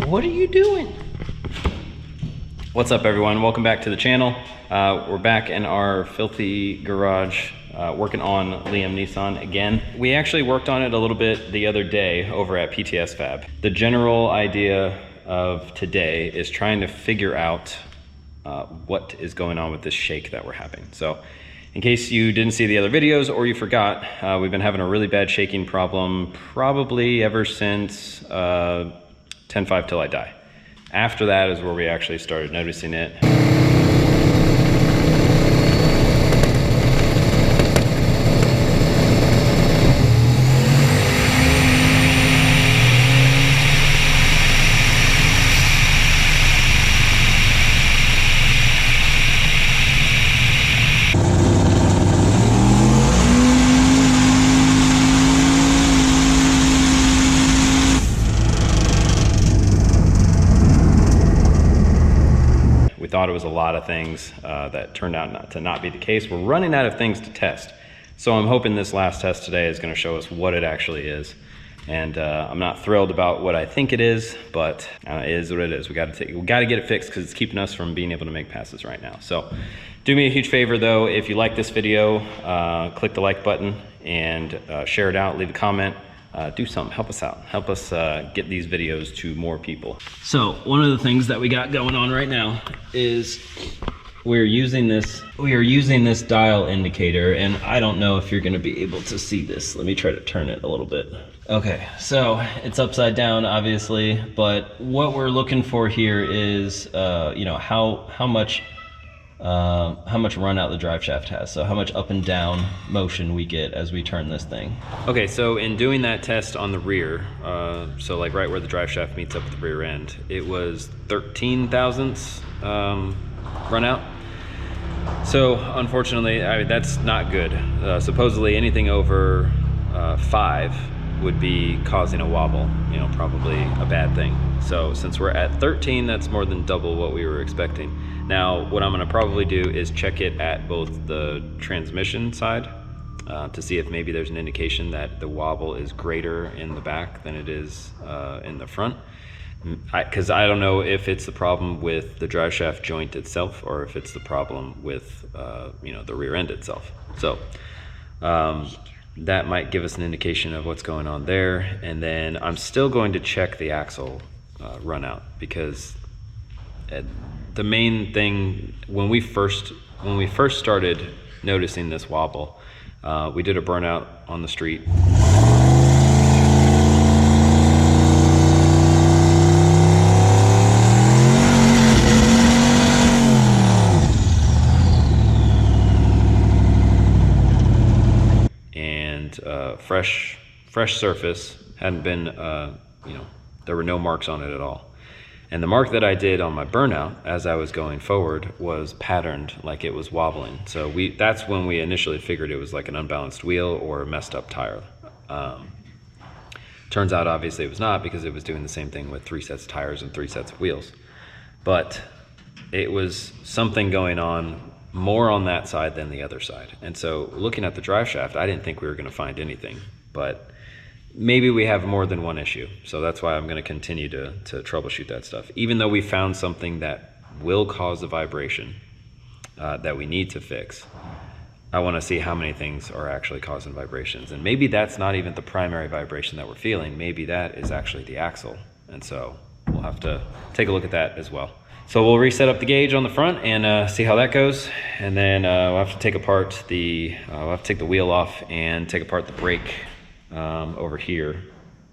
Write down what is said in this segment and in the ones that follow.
What are you doing? What's up, everyone? Welcome back to the channel. We're back in our filthy garage working on Liam Nissan again. We actually worked on it a little bit the other day over at PTS Fab. The general idea of today is trying to figure out what is going on with this shake that we're having. So in case you didn't see the other videos or you forgot, we've been having a really bad shaking problem probably ever since 10.5 Till I Die. After that is where we actually started noticing it. We thought it was a lot of things that turned out to not be the case. We're running out of things to test. So I'm hoping this last test today is gonna show us what it actually is. And I'm not thrilled about what I think it is, but it is what it is. We gotta get it fixed because it's keeping us from being able to make passes right now. So do me a huge favor though, if you like this video, click the like button and share it out, leave a comment. Do something, help us out. Help us get these videos to more people. So one of the things that we got going on right now is we are using this dial indicator, and I don't know if you're gonna be able to see this. Let me try to turn it a little bit. Okay, so it's upside down obviously, but what we're looking for here is you know, how much run out the drive shaft has, so how much up and down motion we get as we turn this thing. Okay, so in doing that test on the rear, so like right where the drive shaft meets up with the rear end, it was 13 thousandths run out. So unfortunately, I mean, that's not good. Supposedly anything over 5 would be causing a wobble, you know, probably a bad thing. So since we're at 13, that's more than double what we were expecting. Now, what I'm gonna probably do is check it at both the transmission side to see if maybe there's an indication that the wobble is greater in the back than it is in the front. Because I don't know if it's the problem with the drive shaft joint itself or if it's the problem with you know, the rear end itself. So that might give us an indication of what's going on there. And then I'm still going to check the axle run out, because the main thing, when we first started noticing this wobble, we did a burnout on the street. And fresh surface, hadn't been you know, there were no marks on it at all. And the mark that I did on my burnout as I was going forward was patterned like it was wobbling. So that's when we initially figured it was like an unbalanced wheel or a messed up tire. Turns out obviously it was not, because it was doing the same thing with 3 sets of tires and 3 sets of wheels. But it was something going on more on that side than the other side. And so looking at the drive shaft, I didn't think we were gonna find anything, but maybe we have more than one issue. So that's why I'm gonna continue to troubleshoot that stuff. Even though we found something that will cause a vibration that we need to fix, I wanna see how many things are actually causing vibrations. And maybe that's not even the primary vibration that we're feeling. Maybe that is actually the axle. And so we'll have to take a look at that as well. So we'll reset up the gauge on the front and see how that goes. And then we'll have to take apart we'll have to take the wheel off and take apart the brake over here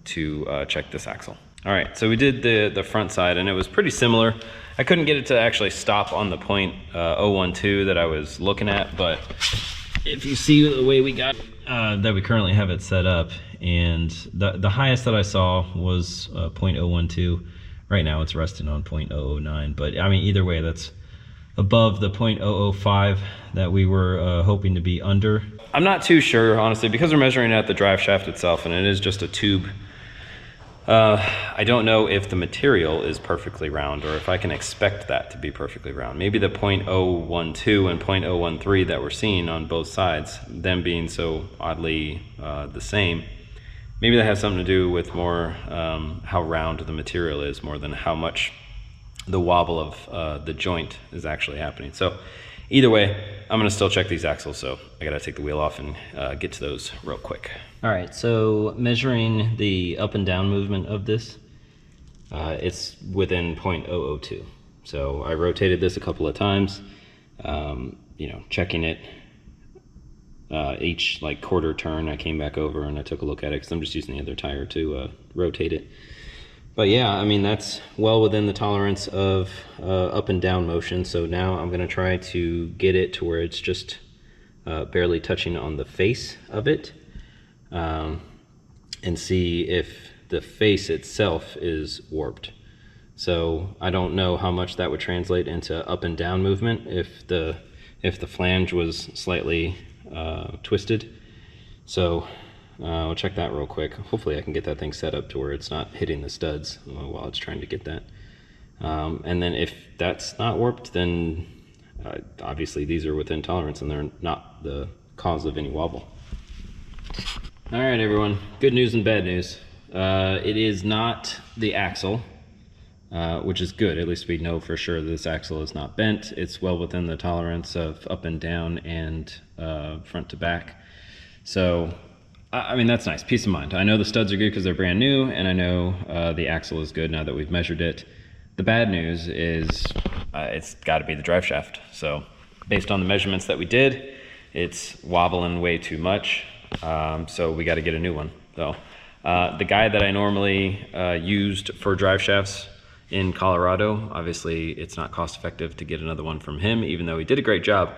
to check this axle. All right, so we did the front side and it was pretty similar. I couldn't get it to actually stop on the .012 that I was looking at, but if you see the way we got that we currently have it set up, and the highest that I saw was .012. Right now it's resting on .009, but I mean, either way, that's above the .005 that we were hoping to be under. I'm not too sure, honestly, because we're measuring at the drive shaft itself and it is just a tube. I don't know if the material is perfectly round or if I can expect that to be perfectly round. Maybe the .012 and .013 that we're seeing on both sides, them being so oddly the same, maybe that has something to do with more how round the material is, more than how much the wobble of the joint is actually happening. So either way, I'm gonna still check these axles, so I gotta take the wheel off and get to those real quick. All right, so measuring the up and down movement of this, it's within 0.002. So I rotated this a couple of times, you know, checking it each like quarter turn. I came back over and I took a look at it because I'm just using the other tire to rotate it. But yeah, I mean, that's well within the tolerance of up and down motion. So now I'm gonna try to get it to where it's just barely touching on the face of it, and see if the face itself is warped. So I don't know how much that would translate into up and down movement if the flange was slightly twisted. So I'll check that real quick. Hopefully I can get that thing set up to where it's not hitting the studs while it's trying to get that. And then if that's not warped, then obviously these are within tolerance and they're not the cause of any wobble. All right, everyone, good news and bad news. It is not the axle, which is good. At least we know for sure that this axle is not bent. It's well within the tolerance of up and down and front to back. So, I mean, that's nice, peace of mind. I know the studs are good because they're brand new, and I know the axle is good now that we've measured it. The bad news is it's got to be the drive shaft. So based on the measurements that we did, it's wobbling way too much. So we got to get a new one. So the guy that I normally used for drive shafts in Colorado, obviously it's not cost effective to get another one from him, even though he did a great job.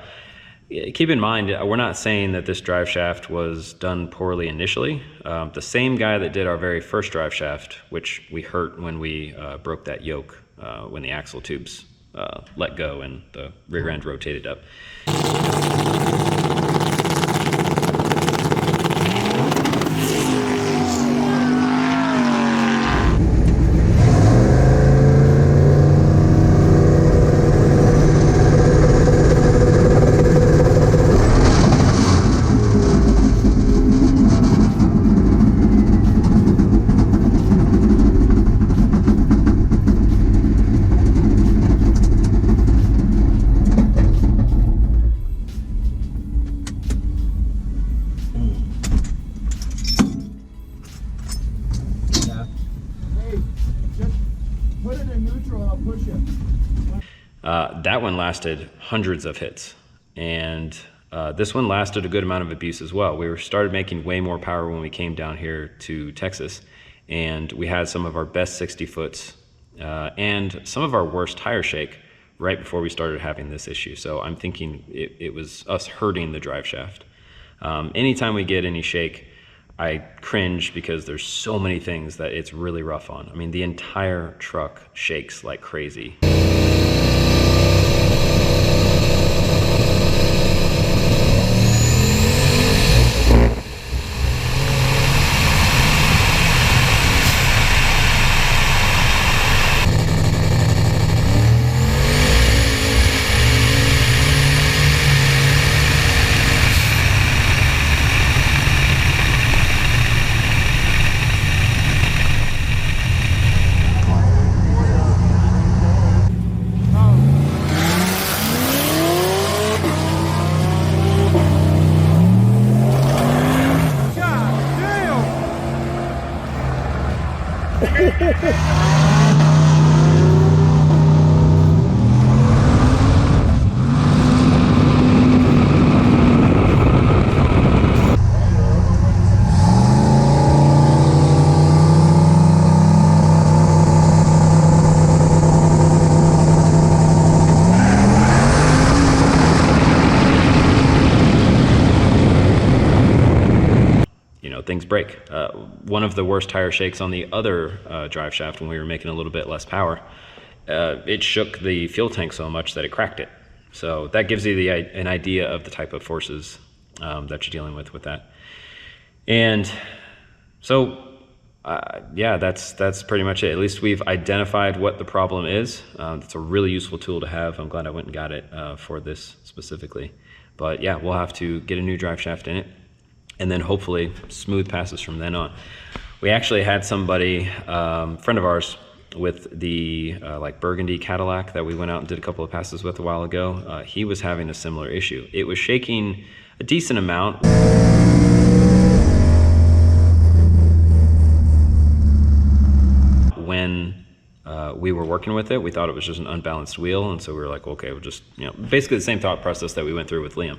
Keep in mind, we're not saying that this drive shaft was done poorly initially. The same guy that did our very first drive shaft, which we hurt when we broke that yoke, when the axle tubes let go and the rear end rotated up. That one lasted hundreds of hits, and this one lasted a good amount of abuse as well. We started making way more power when we came down here to Texas, and we had some of our best 60 foots and some of our worst tire shake right before we started having this issue. So I'm thinking it was us hurting the drive shaft. Anytime we get any shake, I cringe because there's so many things that it's really rough on. I mean, the entire truck shakes like crazy. Things break. One of the worst tire shakes on the other drive shaft when we were making a little bit less power, it shook the fuel tank so much that it cracked it. So that gives you an idea of the type of forces that you're dealing with that. And so yeah, that's pretty much it. At least we've identified what the problem is. It's a really useful tool to have. I'm glad I went and got it for this specifically. But yeah, we'll have to get a new drive shaft in it. and then hopefully smooth passes from then on. We actually had somebody, friend of ours, with the like burgundy Cadillac that we went out and did a couple of passes with a while ago. He was having a similar issue. It was shaking a decent amount. When we were working with it, we thought it was just an unbalanced wheel, and so we were like, okay, we'll just, you know, basically the same thought process that we went through with Liam.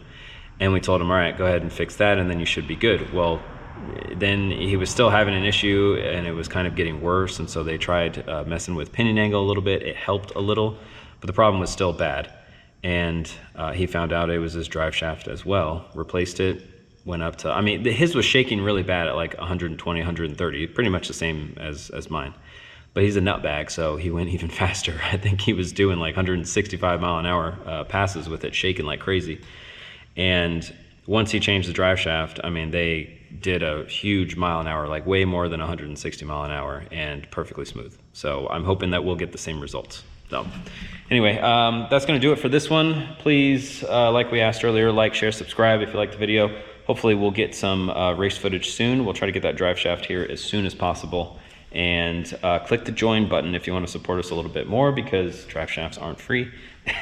And we told him, all right, go ahead and fix that, and then you should be good. Well, then he was still having an issue, and it was kind of getting worse, and so they tried messing with pinion angle a little bit. It helped a little, but the problem was still bad. And he found out it was his drive shaft as well. Replaced it, went up to, I mean, his was shaking really bad at like 120, 130, pretty much the same as mine. But he's a nutbag, so he went even faster. I think he was doing like 165 mile an hour passes with it, shaking like crazy. And once he changed the drive shaft, I mean, they did a huge mile an hour, like way more than 160 mile an hour, and perfectly smooth. So I'm hoping that we'll get the same results. So anyway, that's gonna do it for this one. Please, like we asked earlier, like, share, subscribe if you liked the video. Hopefully we'll get some race footage soon. We'll try to get that drive shaft here as soon as possible. And click the join button if you want to support us a little bit more, because drive shafts aren't free.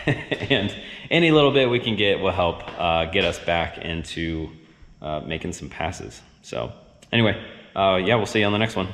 And any little bit we can get will help get us back into making some passes. So anyway, yeah, we'll see you on the next one.